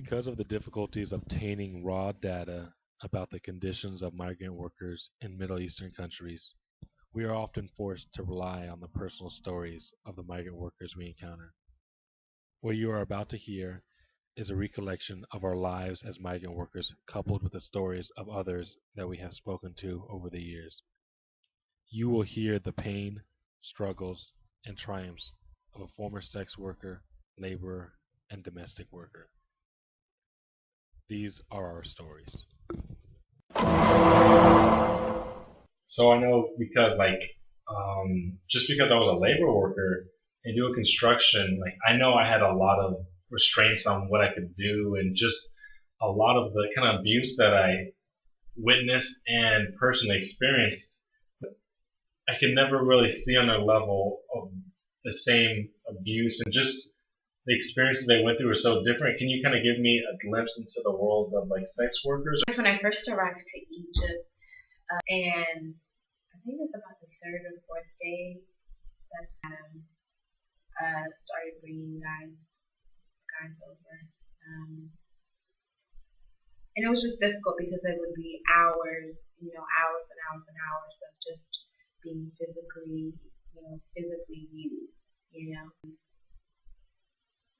Because of the difficulties obtaining raw data about the conditions of migrant workers in Middle Eastern countries, we are often forced to rely on the personal stories of the migrant workers we encounter. What you are about to hear is a recollection of our lives as migrant workers coupled with the stories of others that we have spoken to over the years. You will hear the pain, struggles, and triumphs of a former sex worker, laborer, and domestic worker. These are our stories. So I know because just because I was a labor worker and doing construction, like I know I had a lot of restraints on what I could do and just a lot of the kind of abuse that I witnessed and personally experienced. I could never really see on a level of the same abuse and just the experiences they went through were so different. Can you kind of give me a glimpse into the world of like sex workers? When I first arrived to Egypt, and I think it's about the third or fourth day that started bringing guys over, and it was just difficult because it would be hours, hours and hours and hours of just being physically used.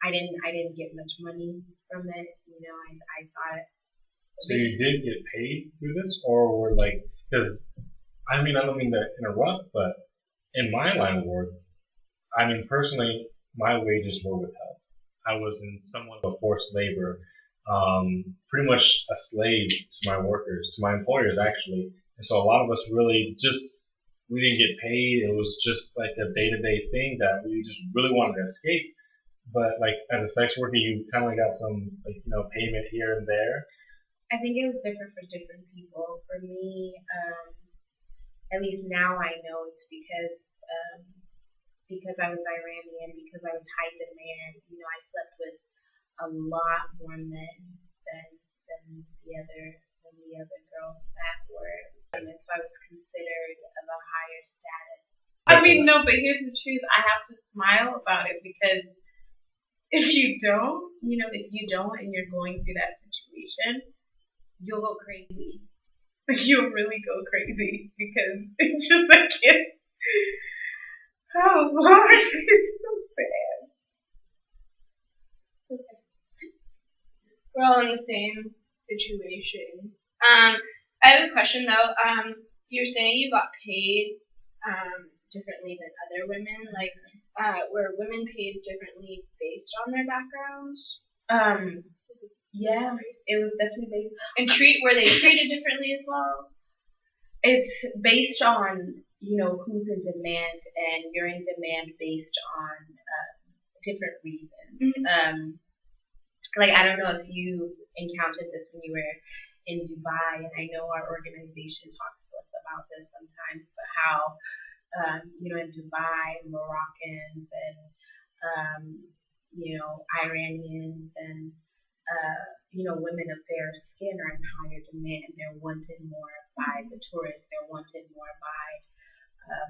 I didn't get much money from it. I thought. So you did get paid through this, or were because I don't mean to interrupt, but in my line of work, personally, my wages were withheld. I was in somewhat of a forced labor, pretty much a slave to my workers, to my employers actually. And so a lot of us really we didn't get paid. It was just like a day-to-day thing that we just really wanted to escape. But like as a sex worker, you kind of got some payment here and there. I think it was different for different people. For me, at least now I know it's because I was Iranian, because I was high demand. I slept with a lot more men than the other girls that were. So I was considered of a higher status. No, but here's the truth. I have to smile about it because if you don't, and you're going through that situation, you'll go crazy. You'll really go crazy because it's just like oh Lord, it's so bad. We're all in the same situation. I have a question though. You're saying you got paid differently than other women. Were women paid differently based on their backgrounds? Yeah, it was definitely based. And were they treated differently as well? It's based on who's in demand, and you're in demand based on different reasons. Mm-hmm. I don't know if you encountered this when you were in Dubai, and I know our organization talks to us about this sometimes, but how in Dubai, Moroccans and Iranians and women of fair skin are in higher demand. They're wanted more by the tourists. They're wanted more by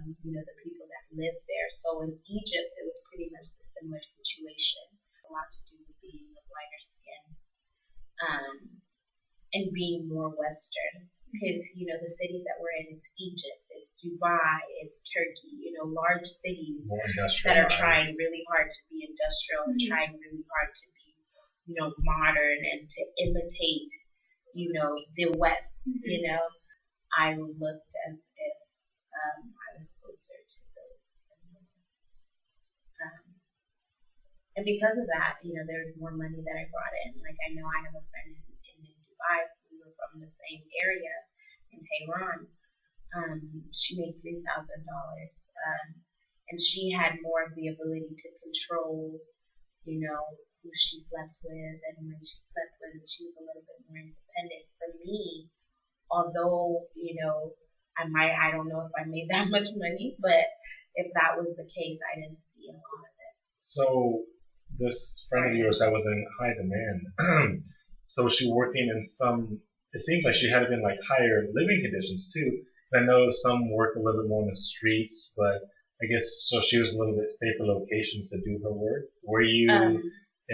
the people that live there. So in Egypt, it was pretty much a similar situation. A lot to do with being of lighter skin and being more Western. Because the cities that we're in, it's Egypt, it's Dubai, it's Turkey. Large cities that are trying really hard to be industrial and trying really hard to be modern and to imitate, the West, I looked as if I was closer to those. And because of that, there's more money that I brought in. I know I have a friend in Dubai. We were from the same area in Tehran. She made $3,000. And she had more of the ability to control, who she slept with, and when she slept with, she was a little bit more independent. For me, although, I don't know if I made that much money, but if that was the case, I didn't see a lot of it. So this friend of yours that was in high demand, so was she working in it seems like she had to be in higher living conditions too. I know some work a little bit more in the streets, but I guess so she was a little bit safer locations to do her work. Were you in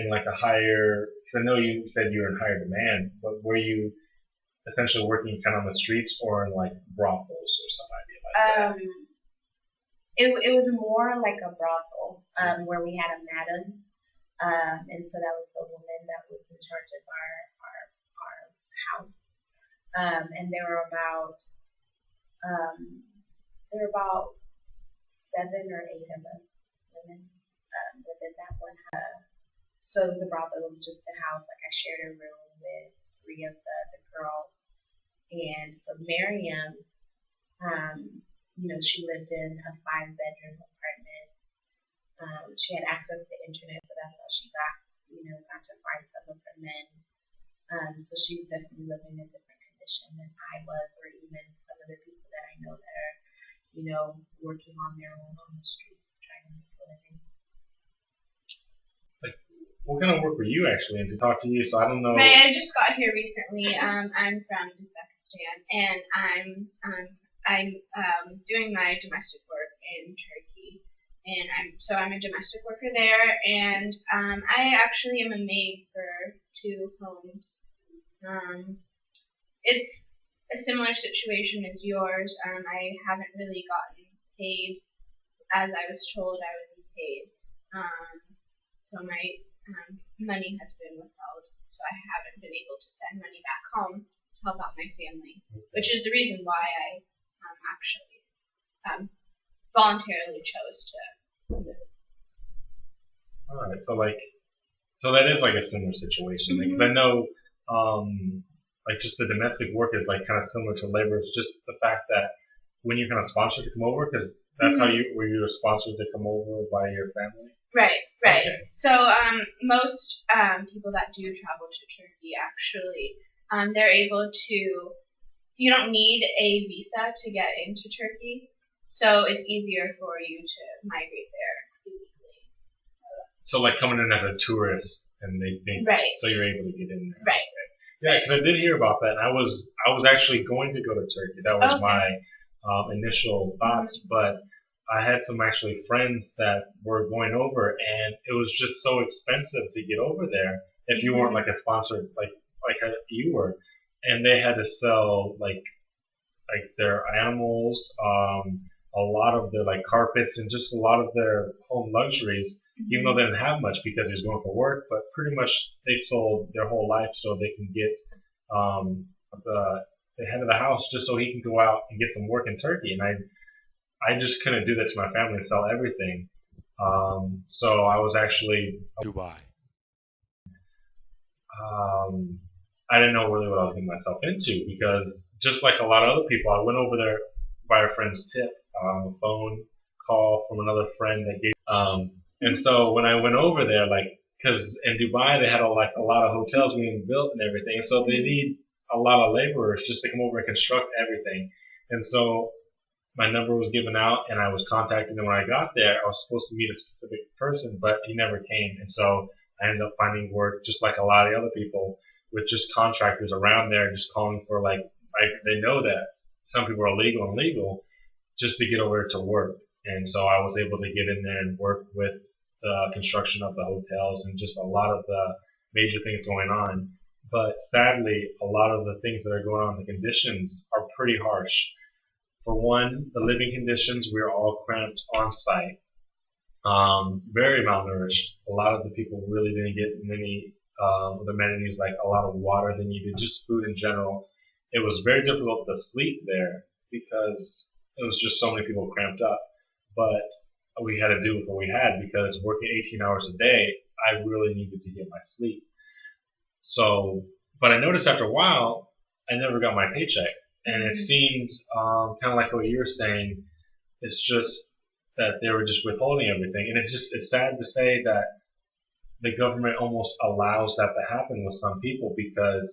a higher I know you said you were in higher demand, but were you essentially working kind of on the streets or in like brothels or some idea like that? It was more like a brothel, where we had a madam, and so that was the woman that was in charge of our house. And there were about 7 or 8 of us women, within that one house. So it was a brothel. It was just a house. Like I shared a room with 3 of the girls. And for Miriam, she lived in a 5-bedroom apartment. She had access to internet, so that's how she got to find some of her men. So she was definitely living in a different condition than I was, or even some of the people that I know that are, working on their own on the streets, trying to make a living. Like, what kind of work were you actually in to talk to you? So I don't know. Right, I just got here recently. I'm from Uzbekistan, and I'm doing my domestic work in Turkey, and I'm a domestic worker there, and I actually am a maid for 2 homes. It's a similar situation as yours. I haven't really gotten paid as I was told I would be paid. So my money has been withheld, so I haven't been able to send money back home to help out my family, which is the reason why I actually voluntarily chose to move. Alright, so that is like a similar situation. Mm-hmm. Because I know, like just the domestic work is like kind of similar to labor. It's just the fact that when you're kind of sponsored to come over, because that's how you were sponsored to come over by your family. Right. Okay. So most people that do travel to Turkey actually, they're able to. You don't need a visa to get into Turkey, so it's easier for you to migrate there illegally. So like coming in as a tourist, and they think so you're able to get in there. Right. Okay. Yeah, because I did hear about that, and I was actually going to go to Turkey. That was my initial thoughts, but I had some actually friends that were going over, and it was just so expensive to get over there if you weren't like a sponsored like you were, and they had to sell like their animals, a lot of their like carpets, and just a lot of their home luxuries. Even though they didn't have much because he was going for work, but pretty much they sold their whole life so they can get the head of the house just so he can go out and get some work in Turkey. And I just couldn't do that to my family and sell everything. So I was actually Dubai. I didn't know really what I was getting myself into because just like a lot of other people, I went over there by a friend's tip, a phone call from another friend that gave. And so when I went over there, like, because in Dubai they had a lot of hotels being built and everything, so they need a lot of laborers just to come over and construct everything. And so my number was given out, and I was contacted. And when I got there, I was supposed to meet a specific person, but he never came. And so I ended up finding work just like a lot of the other people with just contractors around there, just calling for they know that some people are illegal and legal, just to get over to work. And so I was able to get in there and work with the construction of the hotels and just a lot of the major things going on. But sadly, a lot of the things that are going on, the conditions are pretty harsh. For one, the living conditions, we're all cramped on site, very malnourished. A lot of the people really didn't get many amenities like a lot of water they needed, just food in general. It was very difficult to sleep there because it was just so many people cramped up. But we had to do with what we had because working 18 hours a day, I really needed to get my sleep. So, but I noticed after a while, I never got my paycheck. And it seems kind of like what you're saying, it's just that they were just withholding everything. And it's sad to say that the government almost allows that to happen with some people because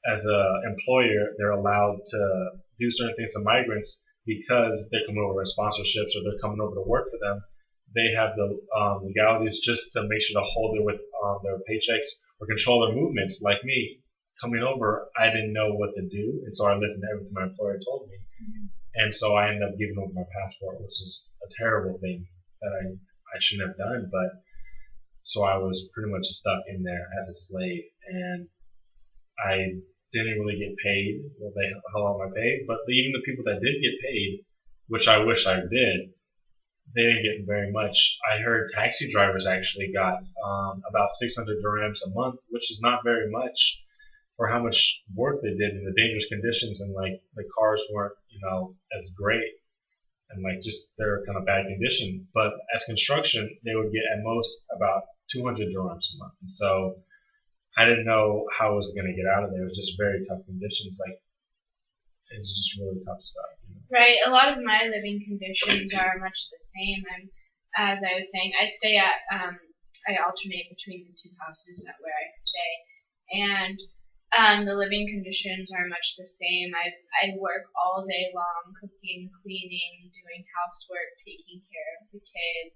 as an employer, they're allowed to do certain things to migrants because they're coming over as sponsorships or they're coming over to work for them. They have the legalities just to make sure to hold their paychecks or control their movements. Like me, coming over, I didn't know what to do, and so I listened to everything my employer told me. And so I ended up giving over my passport, which is a terrible thing that I shouldn't have done. But so I was pretty much stuck in there as a slave, and I didn't really get paid. Well, they held out my pay, but even the people that did get paid, which I wish I did, they didn't get very much. I heard taxi drivers actually got about 600 dirhams a month, which is not very much for how much work they did in the dangerous conditions, and like the cars weren't, as great, and like just they're kind of bad condition. But as construction, they would get at most about 200 dirhams a month. And so I didn't know how I was going to get out of there. It was just very tough conditions. Like it's just really tough stuff. Right. A lot of my living conditions are much the same. And as I was saying, I alternate between the two houses at where I stay, and the living conditions are much the same. I work all day long, cooking, cleaning, doing housework, taking care of the kids,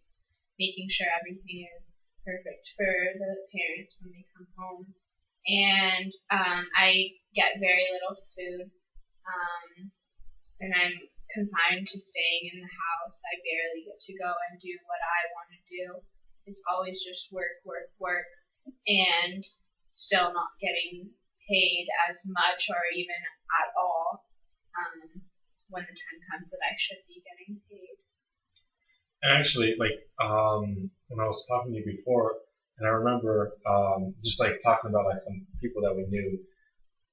making sure everything is perfect for the parents when they come home. And I get very little food, and I'm confined to staying in the house. I barely get to go and do what I want to do. It's always just work, work, work, and still not getting paid as much or even at all when the time comes that I should be getting paid. And actually, when I was talking to you before, and I remember just like talking about like some people that we knew,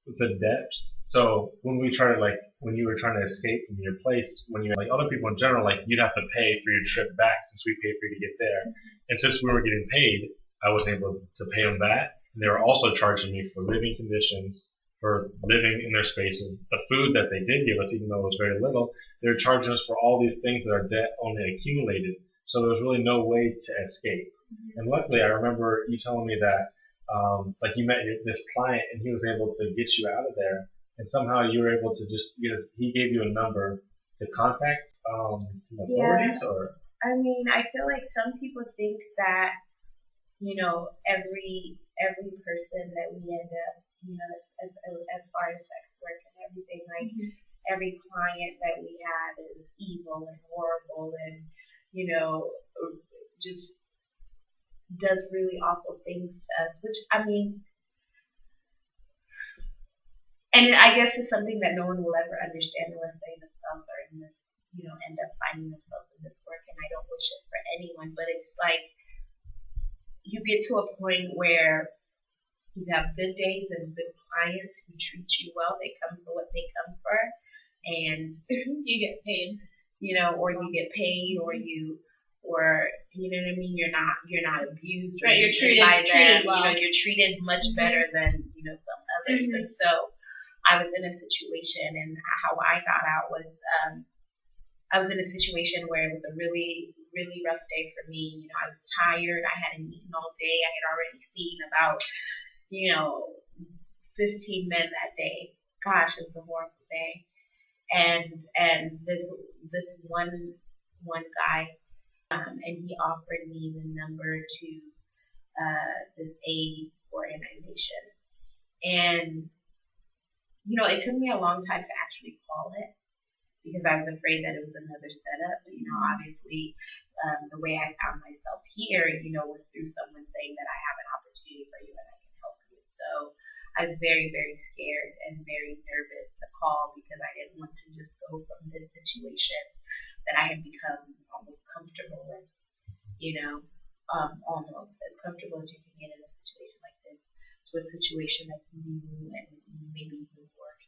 the depths. So when we try to when you were trying to escape from your place, when you like other people in general, like you'd have to pay for your trip back since we paid for you to get there. And since we were getting paid, I was able to pay them that. And they were also charging me for living conditions, for living in their spaces, the food that they did give us, even though it was very little. They were charging us for all these things that our debt only accumulated. So there was really no way to escape. And luckily, I remember you telling me that you met this client and he was able to get you out of there, and somehow you were able to just he gave you a number to contact the authorities. Yeah. Or I mean, I feel like some people think that every person that we end up as far as sex work and everything, like every client that we have is evil and horrible and just does really awful things to us, which I mean, and I guess it's something that no one will ever understand unless they themselves are in this, end up finding themselves in this work. And I don't wish it for anyone, but it's like you get to a point where you have good days and good clients who treat you well. They come for what they come for, and you get paid, or you get paid, or you know what I mean. You're not abused. Right. You're treated by them. Treated well. You're treated much better than some others. And so I was in a situation, and how I got out was I was in a situation where it was a really, really rough day for me. I was tired. I hadn't eaten all day. I had already seen about 15 men that day. Gosh, it was a horrible day. And this one guy, and he offered me the number to this aid organization. And it took me a long time to actually call it because I was afraid that it was another setup. But obviously, the way I found myself here, was through someone saying that I have an opportunity for you and I can help you. So I was very, very scared and very nervous to call because I didn't want to just go from this situation that I had become almost comfortable with, almost as comfortable as you can get in a situation like this, to a situation that's new and maybe even worse,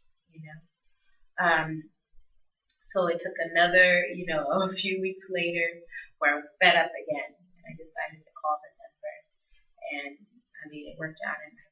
So it took another, a few weeks later where I was fed up again, and I decided to call the number, and I mean, it worked out in my